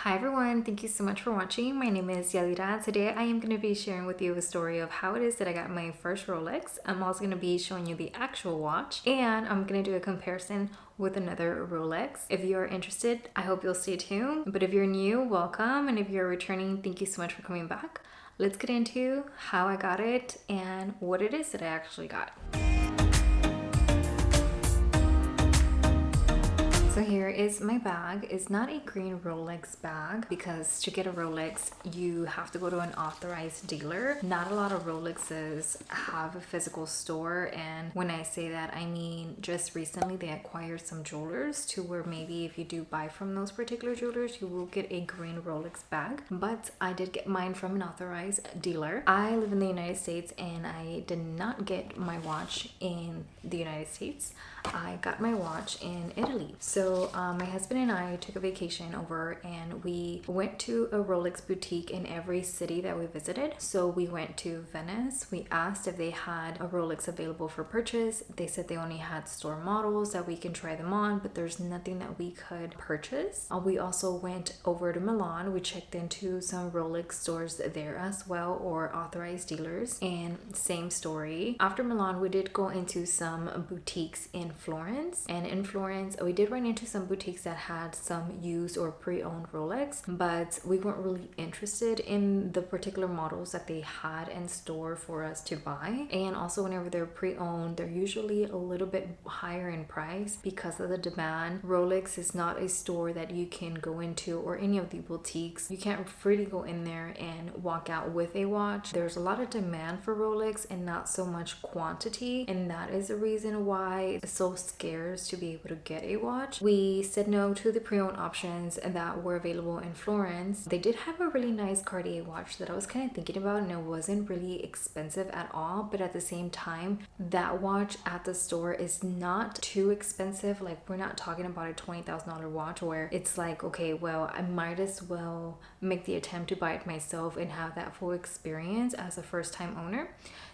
Hi everyone, thank you so much for watching. My name is Yadira. Today I am going to be sharing with you a story of how it is that I got my first Rolex. I'm also going to be showing you the actual watch and I'm going to do a comparison with another Rolex. If you are interested, I hope you'll stay tuned. But if you're new, welcome, and if you're returning, thank you so much for coming back. Let's get into how I got it and what it is that I actually got. So here is my bag. It's not a green Rolex bag because to get a Rolex, you have to go to an authorized dealer. Not a lot of Rolexes have a physical store. And when I say that, I mean just recently they acquired some jewelers to where maybe if you do buy from those particular jewelers, you will get a green Rolex bag. But I did get mine from an authorized dealer. I live in the United States and I did not get my watch in the United States. I got my watch in Italy. So my husband and I took a vacation over and we went to a Rolex boutique in every city that we visited. So we went to Venice. We asked if they had a Rolex available for purchase. They said they only had store models that we can try them on, but there's nothing that we could purchase. We also went over to Milan. We checked into some Rolex stores there as well, or authorized dealers, and same story. After Milan, we did go into some boutiques in Florence, and in Florence we did run into some boutiques that had some used or pre-owned Rolex, but we weren't really interested in the particular models that they had in store for us to buy. And also whenever they're pre-owned, they're usually a little bit higher in price because of the demand. Rolex is not a store that you can go into, or any of the boutiques. You can't freely go in there and walk out with a watch. There's a lot of demand for Rolex and not so much quantity, and that is the reason why it's so scarce to be able to get a watch. We said no to the pre-owned options that were available in Florence. They did have a really nice Cartier watch that I was kind of thinking about, and it wasn't really expensive at all, but at the same time that watch at the store is not too expensive. Like, we're not talking about a $20,000 watch where it's like, okay, well, I might as well make the attempt to buy it myself and have that full experience as a first-time owner.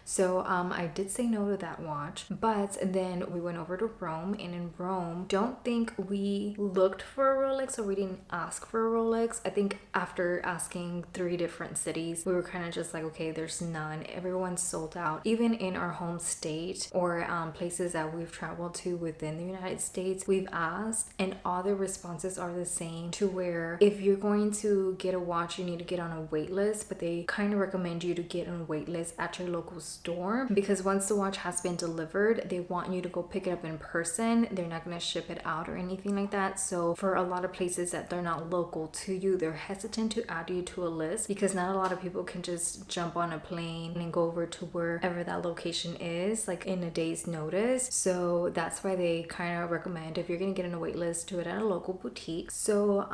So I did say no to that watch, but then we went over to Rome, and in Rome, don't think we looked for a Rolex or we didn't ask for a Rolex. I think after asking 3 different cities, we were kind of just like, okay, there's none. Everyone's sold out. Even in our home state or places that we've traveled to within the United States, we've asked and all the responses are the same, to where if you're going to get a watch, you need to get on a wait list, but they kind of recommend you to get on a wait list at your local store, because once the watch has been delivered, they want you to go pick it up in person. They're not going to ship it out or anything like that. So for a lot of places that they're not local to you, they're hesitant to add you to a list, because not a lot of people can just jump on a plane and go over to wherever that location is like in a day's notice. So that's why they kind of recommend, if you're going to get on a wait list, do it at a local boutique. So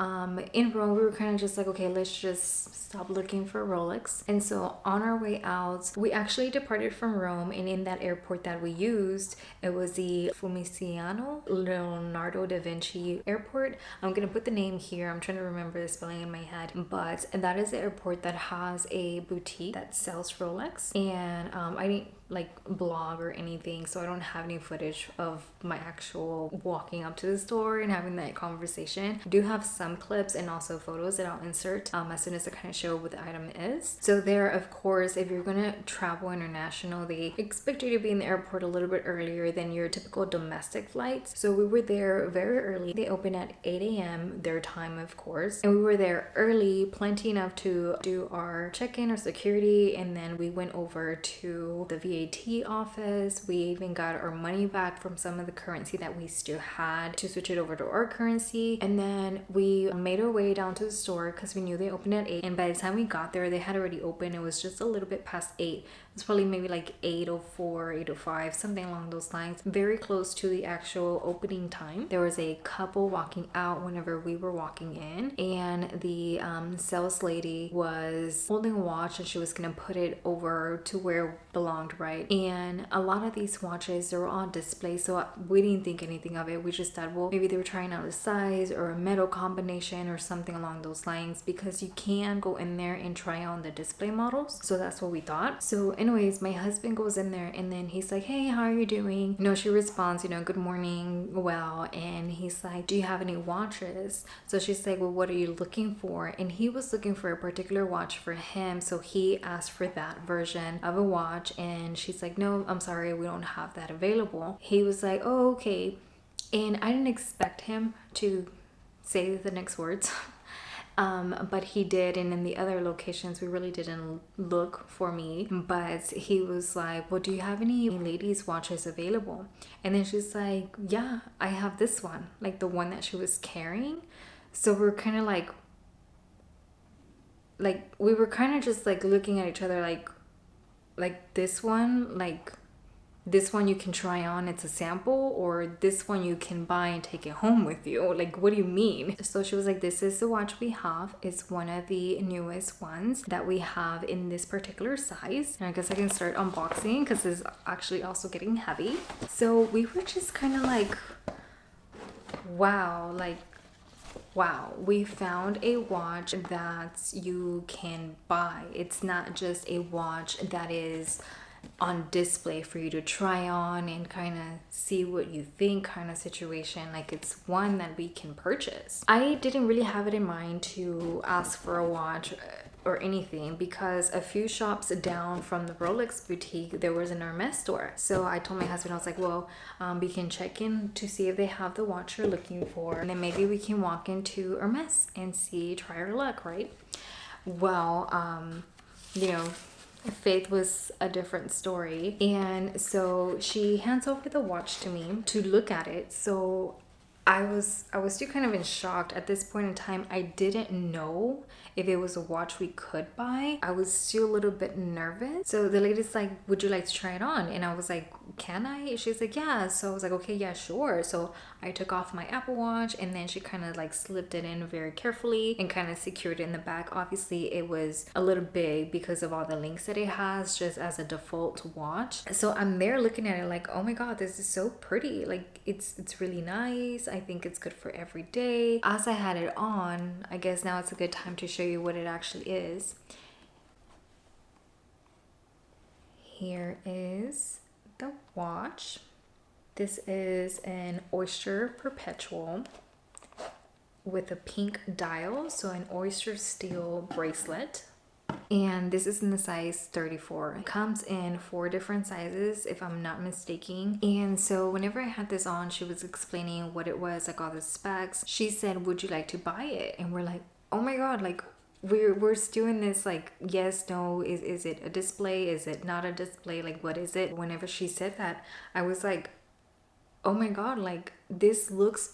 in Rome, we were kind of just like, okay, let's just stop looking for Rolex. And so on our way out, we actually departed from Rome, and in that airport that we used, it was the Fiumicino Leonardo da Vinci airport. I'm gonna put the name here. I'm trying to remember the spelling in my head, but that is the airport that has a boutique that sells Rolex. And I didn't like blog or anything, so I don't have any footage of my actual walking up to the store and having that conversation. I do have some clips and also photos that I'll insert as soon as I kind of show what the item is. So there, of course, if you're gonna travel international, they expect you to be in the airport a little bit earlier than your typical domestic flights. So we were there very early. They open at 8 a.m. their time, of course, and we were there early, plenty enough to do our check-in or security, and then we went over to the VAT office. We even got our money back from some of the currency that we still had to switch it over to our currency. And then we made our way down to the store because we knew they opened at 8, and by the time we got there, they had already opened. It was just a little bit past 8. It's probably maybe like 8:04, 8:05, something along those lines, very close to the actual opening time. There was a couple walking out whenever we were walking in, and the sales lady was holding a watch and she was gonna put it over to where it belonged, right? And a lot of these watches, they were on display, so we didn't think anything of it. We just thought, well, maybe they were trying out a size or a metal combination or something along those lines, because you can go in there and try on the display models. So that's what we thought. So anyways, my husband goes in there and then he's like, hey, how are you doing? You know, she responds, you know, good morning, well. And he's like, do you have any watches? So she's like, well, what are you looking for? And he was looking for a particular watch for him, so he asked for that version of a watch. And she's like, no, I'm sorry, we don't have that available. He was like, oh, okay. And I didn't expect him to say the next words. But he did, and in the other locations we really didn't look for me, but he was like, well, do you have any ladies watches available? And then she's like, yeah, I have this one, like the one that she was carrying. So we're kind of like we were kind of just like looking at each other like this one, like this one you can try on, it's a sample, or this one you can buy and take it home with you. Like, what do you mean? So she was like, this is the watch we have. It's one of the newest ones that we have in this particular size. And I guess I can start unboxing because it's actually also getting heavy. So we were just kind of like, wow, we found a watch that you can buy. It's not just a watch that is on display for you to try on and kind of see what you think kind of situation. Like, it's one that we can purchase. I didn't really have it in mind to ask for a watch or anything, because a few shops down from the Rolex boutique there was an Hermes store. So I told my husband, I was like, well, we can check in to see if they have the watch you're looking for, and then maybe we can walk into Hermes and see, try our luck, right? Well, you know, Faith was a different story. And so she hands over the watch to me to look at it. So I was still kind of in shock at this point in time. I didn't know if it was a watch we could buy. I was still a little bit nervous. So the lady's like, would you like to try it on? And I was like, can I? She's like, yeah. So I was like, okay, yeah, sure. So I took off my Apple Watch, and then she kind of like slipped it in very carefully and kind of secured it in the back. Obviously it was a little big because of all the links that it has just as a default watch. So I'm there looking at it like, oh my god, this is so pretty. Like, it's really nice. I think it's good for every day. As I had it on, I guess now it's a good time to show you what it actually is. Here is the watch. This is an Oyster Perpetual with a pink dial, so an Oystersteel bracelet. And this is in the size 34. It comes in 4 different sizes, if I'm not mistaken. And so whenever I had this on, she was explaining what it was, like all the specs. She said, would you like to buy it? And we're like, oh my god, like we're still in this like, yes, no, is it a display, is it not a display, like what is it? Whenever she said that, I was like, oh my god, like this looks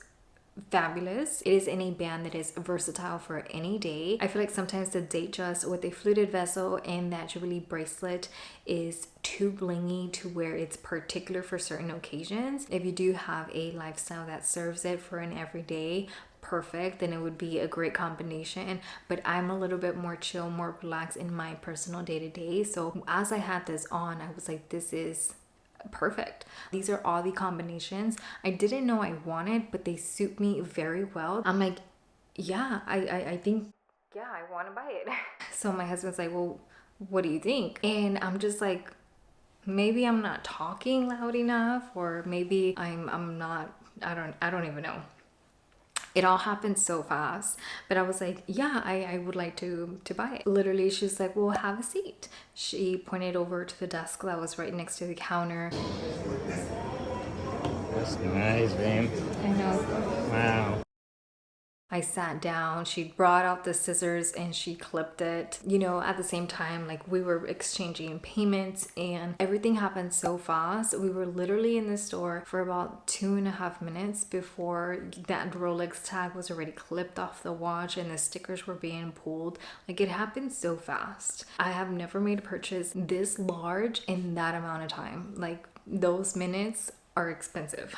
fabulous. It is in a band that is versatile for any day. I feel like sometimes the Datejust with a fluted vessel and that Jubilee bracelet is too blingy to where it's particular for certain occasions. If you do have a lifestyle that serves it for an everyday, perfect, then it would be a great combination. But I'm a little bit more chill, more relaxed in my personal day-to-day. So as I had this on, I was like, this is perfect. These are all the combinations I didn't know I wanted, but they suit me very well. I'm like, yeah, I think, yeah, I want to buy it. So my husband's like, well, what do you think? And I'm just like, maybe I'm not talking loud enough, or maybe I'm not, I don't even know. It all happened so fast, but I was like, yeah, I would like to buy it. Literally, she's like, well, have a seat. She pointed over to the desk that was right next to the counter. That's nice, babe. I know. Wow. I sat down, she brought out the scissors and she clipped it. You know, at the same time, like we were exchanging payments and everything happened so fast. We were literally in the store for about 2.5 minutes before that Rolex tag was already clipped off the watch and the stickers were being pulled. Like, it happened so fast. I have never made a purchase this large in that amount of time. Like, those minutes are expensive.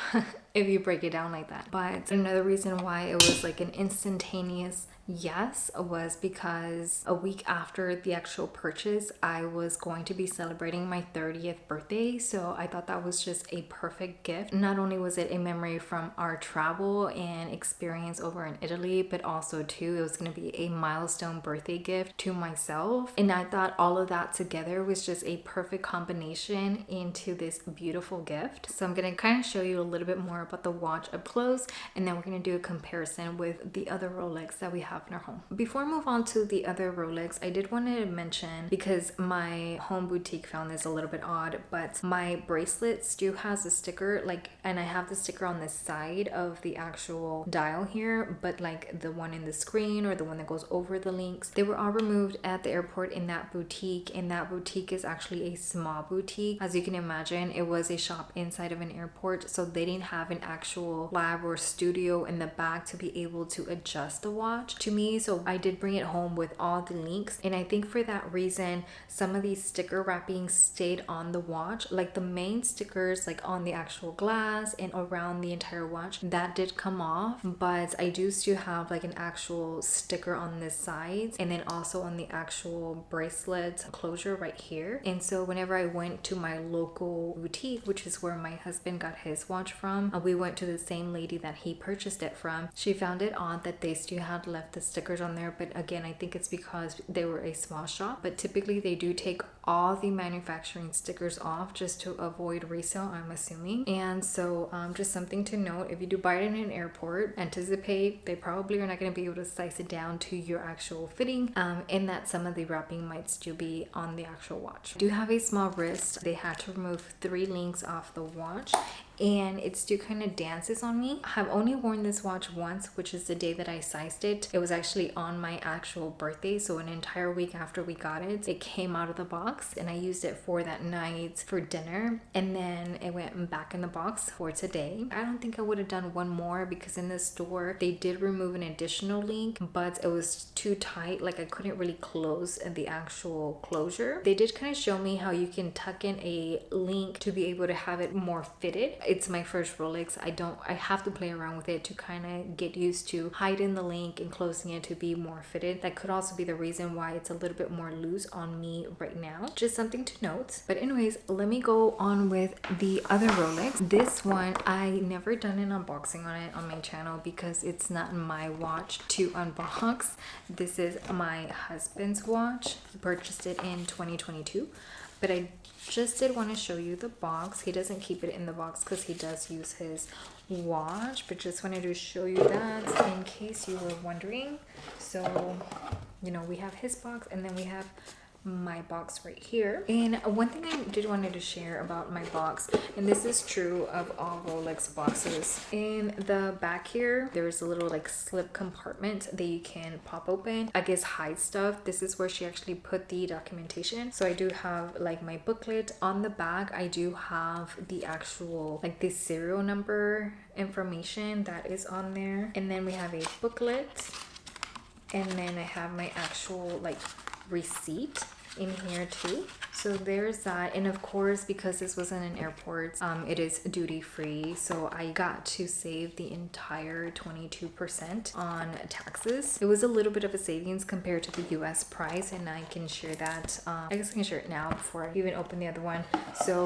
if you break it down like that. But another reason why it was like an instantaneous yes was because a week after the actual purchase, I was going to be celebrating my 30th birthday. So I thought that was just a perfect gift. Not only was it a memory from our travel and experience over in Italy, but also too, it was going to be a milestone birthday gift to myself. And I thought all of that together was just a perfect combination into this beautiful gift. So I'm going to kind of show you a little bit more about the watch up close, and then we're going to do a comparison with the other Rolex that we have in our home. Before I move on to the other Rolex, I did want to mention, because my home boutique found this a little bit odd, but my bracelet still has a sticker, like, and I have the sticker on the side of the actual dial here, but like the one in the screen or the one that goes over the links, they were all removed at the airport in that boutique, and that boutique is actually a small boutique. As you can imagine, it was a shop inside of an airport, so they didn't have an actual lab or studio in the back to be able to adjust the watch to me. So I did bring it home with all the links, and I think for that reason some of these sticker wrappings stayed on the watch, like the main stickers like on the actual glass and around the entire watch, that did come off, but I do still have like an actual sticker on the sides and then also on the actual bracelet closure right here. And so whenever I went to my local boutique, which is where my husband got his watch from, we went to the same lady that he purchased it from. She found it odd that they still had left the stickers on there, but again, I think it's because they were a small shop, but typically they do take all the manufacturing stickers off just to avoid resale, I'm assuming. And so just something to note, if you do buy it in an airport, anticipate they probably are not going to be able to size it down to your actual fitting, and that some of the wrapping might still be on the actual watch. I do have a small wrist. They had to remove 3 links off the watch, and it still kind of dances on me. I've only worn this watch once, which is the day that I sized it. It was actually on my actual birthday, so an entire week after we got it, it came out of the box, and I used it for that night for dinner, and then it went back in the box for today. I don't think I would have done one more, because in the store they did remove an additional link, but it was too tight, like I couldn't really close the actual closure. They did kind of show me how you can tuck in a link to be able to have it more fitted. It's my first Rolex. I have to play around with it to kind of get used to hiding the link and closing it to be more fitted. That could also be the reason why it's a little bit more loose on me right now. Just something to note. But anyways, let me go on with the other Rolex. This one, I never done an unboxing on it on my channel because it's not my watch to unbox. This is my husband's watch. He purchased it in 2022, but I just did want to show you the box. He doesn't keep it in the box because he does use his watch, but just wanted to show you that in case you were wondering. So, you know, we have his box, and then we have my box right here. And one thing I did wanted to share about my box, and this is true of all Rolex boxes, in the back here there's a little like slip compartment that you can pop open, I guess hide stuff. This is where she actually put the documentation. So I do have like my booklet on the back. I do have the actual like the serial number information that is on there, and then we have a booklet, and then I have my actual like receipt in here too. So there's that. And of course, because this wasn't an airport, it is duty free, so I got to save the entire 22% on taxes. It was a little bit of a savings compared to the US price, and I can share that. I guess I can share it now before I even open the other one. So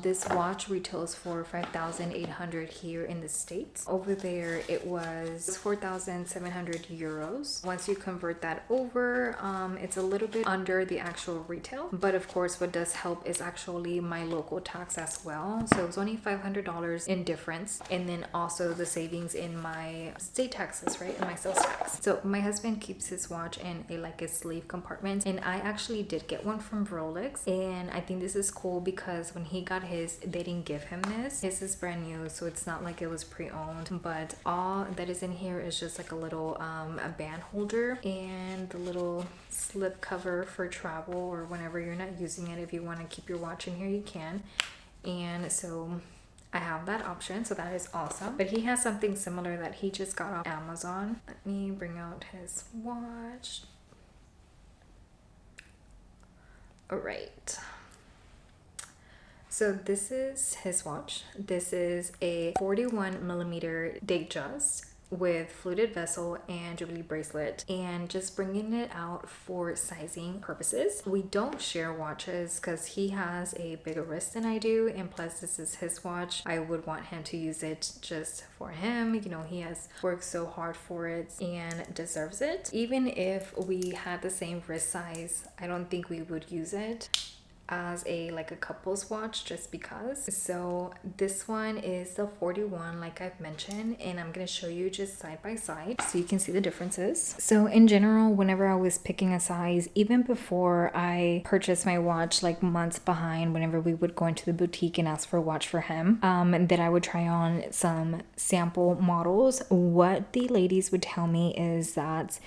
this watch retails for $5,800 here in the States. Over there it was 4,700 euros. Once you convert that over, it's a little bit under the actual retail, but of course what does help is actually my local tax as well. So it was only $500 in difference, and then also the savings in my state taxes, right, and my sales tax. So my husband keeps his watch in a sleeve compartment, and I actually did get one from Rolex, and I think this is cool because when he got his, they didn't give him this. This is brand new, so it's not like it was pre-owned, but all that is in here is just like a little a band holder and the little slip cover for travel or whenever you're not using it. If you want to keep your watch in here, you can. And so I have that option, so that is awesome. But he has something similar that he just got off Amazon. Let me bring out his watch. All right. So this is his watch. This is a 41 millimeter Datejust with fluted vessel and jubilee bracelet, and just bringing it out for sizing purposes. We don't share watches because he has a bigger wrist than I do, and plus this is his watch. I would want him to use it just for him. You know, he has worked so hard for it and deserves it. Even if we had the same wrist size, I don't think we would use it as a couple's watch just because. So this one is the 41 like I've mentioned, and I'm gonna show you just side by side so you can see the differences. So in general, whenever I was picking a size, even before I purchased my watch, like months behind, whenever we would go into the boutique and ask for a watch for him, that I would try on some sample models, what the ladies would tell me is that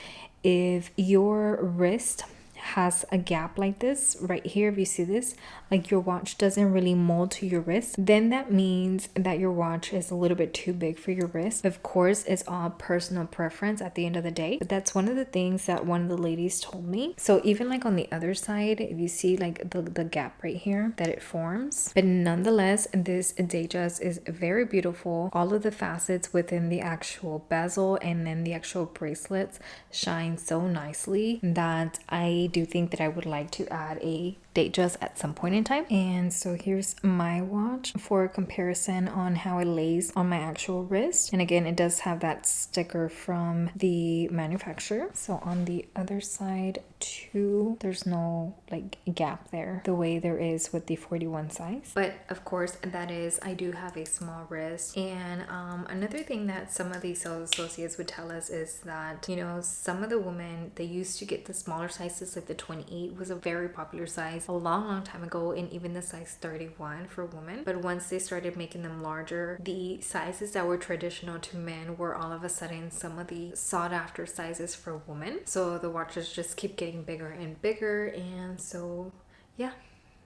if your wrist has a gap like this right here, if you see this, like your watch doesn't really mold to your wrist, then that means that your watch is a little bit too big for your wrist. Of course, it's all personal preference at the end of the day, but that's one of the things that one of the ladies told me. So even like on the other side, if you see like the gap right here that it forms, but nonetheless, this Datejust is very beautiful. All of the facets within the actual bezel and then the actual bracelets shine so nicely that I do think that I would like to add a Datejust at some point in time. And so here's my watch for comparison on how it lays on my actual wrist. And again, it does have that sticker from the manufacturer. So on the other side too, there's no like gap there the way there is with the 41 size. But of course, that is, I do have a small wrist. And another thing that some of these sales associates would tell us is that, you know, some of the women, they used to get the smaller sizes, like the 28 was a very popular size a long time ago, and even the size 31 for women. But once they started making them larger, the sizes that were traditional to men were all of a sudden some of the sought after sizes for women. So the watches just keep getting bigger and bigger, and so yeah,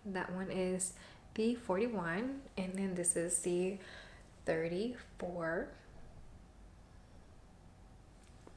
that one is the 41, and then this is the 34.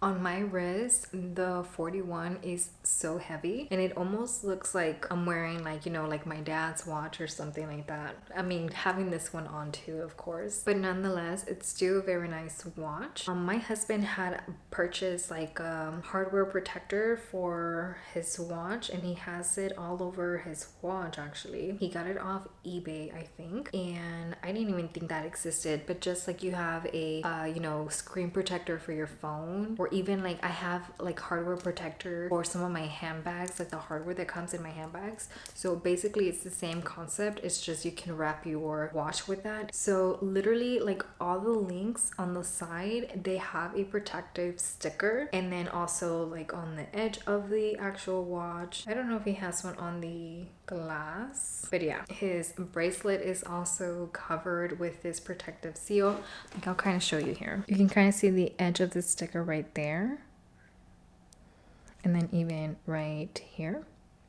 On my wrist, the 41 is so heavy, and it almost looks like I'm wearing like, you know, like my dad's watch or something like that. I mean, having this one on too, of course, but nonetheless, it's still a very nice watch. My husband had purchased like a hardware protector for his watch, and he has it all over his watch. Actually, he got it off eBay, I think, and I didn't even think that existed. But just like you have a you know, screen protector for your phone, or even like I have like hardware protector for some of my handbags, like the hardware that comes in my handbags. So basically it's the same concept, it's just you can wrap your watch with that. So literally like all the links on the side, they have a protective sticker, and then also like on the edge of the actual watch. I don't know if he has one on the glass, but yeah, his bracelet is also covered with this protective seal. Like I'll kind of show you here. You can kind of see the edge of the sticker right there, and then even right here.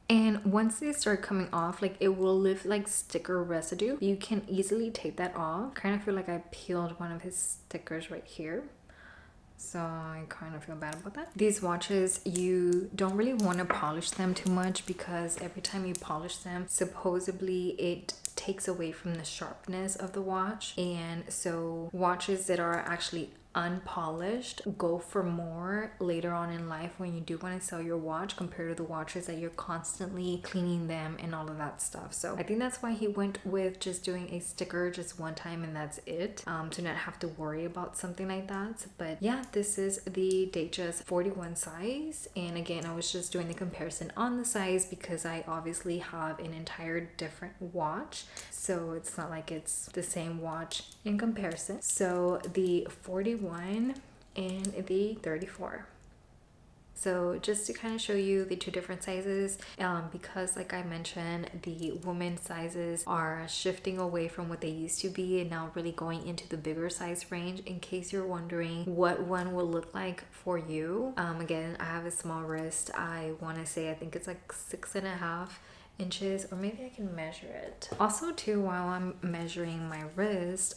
And once they start coming off, like it will leave like sticker residue. You can easily take that off. Kind of feel like I peeled one of his stickers right here, so I kind of feel bad about that. These watches, you don't really want to polish them too much, because every time you polish them, supposedly it takes away from the sharpness of the watch. And so watches that are actually unpolished go for more later on in life when you do want to sell your watch, compared to the watches that you're constantly cleaning them and all of that stuff. So I think that's why he went with just doing a sticker just one time and that's it, to not have to worry about something like that. But yeah, this is the Datejust 41 size, and again, I was just doing the comparison on the size because I obviously have an entire different watch, so it's not like it's the same watch in comparison. So the 41 and the 34. So just to kind of show you the two different sizes, because like I mentioned, the women's sizes are shifting away from what they used to be and now really going into the bigger size range. In case you're wondering what one will look like for you, again, I have a small wrist. I want to say I think it's like 6.5 inches, or maybe I can measure it. Also too, while I'm measuring my wrist,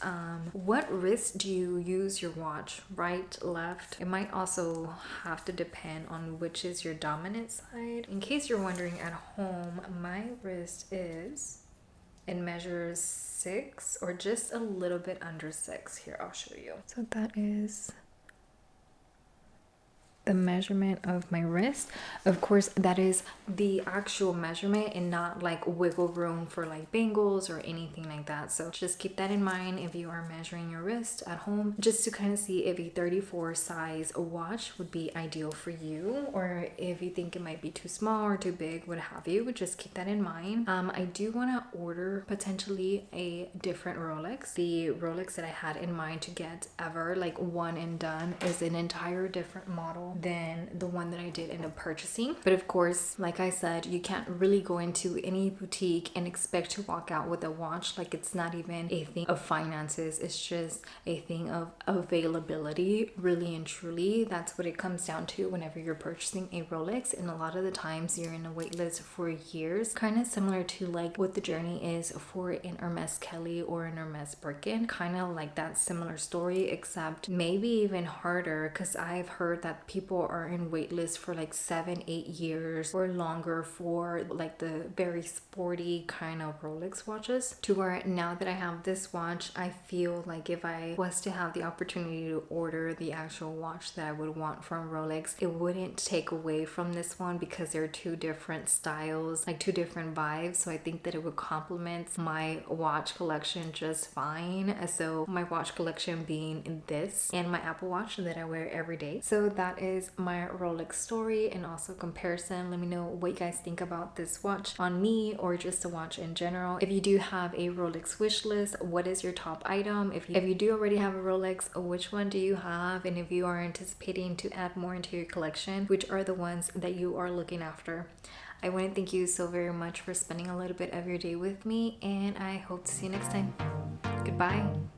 what wrist do you use your watch? Right, left? It might also have to depend on which is your dominant side. In case you're wondering at home, my wrist is It measures 6 or just a little bit under 6. Here, I'll show you. So that is the measurement of my wrist. Of course, that is the actual measurement and not like wiggle room for like bangles or anything like that. So just keep that in mind if you are measuring your wrist at home, just to kind of see if a 34 size watch would be ideal for you, or if you think it might be too small or too big, what have you. Just keep that in mind. I do want to order potentially a different Rolex. The Rolex that I had in mind to get ever, like one and done, is an entire different model than the one that I did end up purchasing. But of course, like I said, you can't really go into any boutique and expect to walk out with a watch. Like, it's not even a thing of finances, it's just a thing of availability, really and truly. That's what it comes down to whenever you're purchasing a Rolex. And a lot of the times you're in a wait list for years, kind of similar to like what the journey is for an Hermes Kelly or an Hermes Birkin, kind of like that similar story, except maybe even harder, because I've heard that people are in wait lists for like 7-8 years or longer for like the very sporty kind of Rolex watches, to where now that I have this watch, I feel like if I was to have the opportunity to order the actual watch that I would want from Rolex, it wouldn't take away from this one, because they're two different styles, like two different vibes. So I think that it would complement my watch collection just fine. So my watch collection being this and my Apple Watch that I wear every day. So that is my Rolex story and also comparison. Let me know what you guys think about this watch on me, or just a watch in general. If you do have a Rolex wish list, what is your top item? If you do already have a Rolex, which one do you have? And if you are anticipating to add more into your collection, which are the ones that you are looking after? I want to thank you so very much for spending a little bit of your day with me, and I hope to see you next time. Goodbye.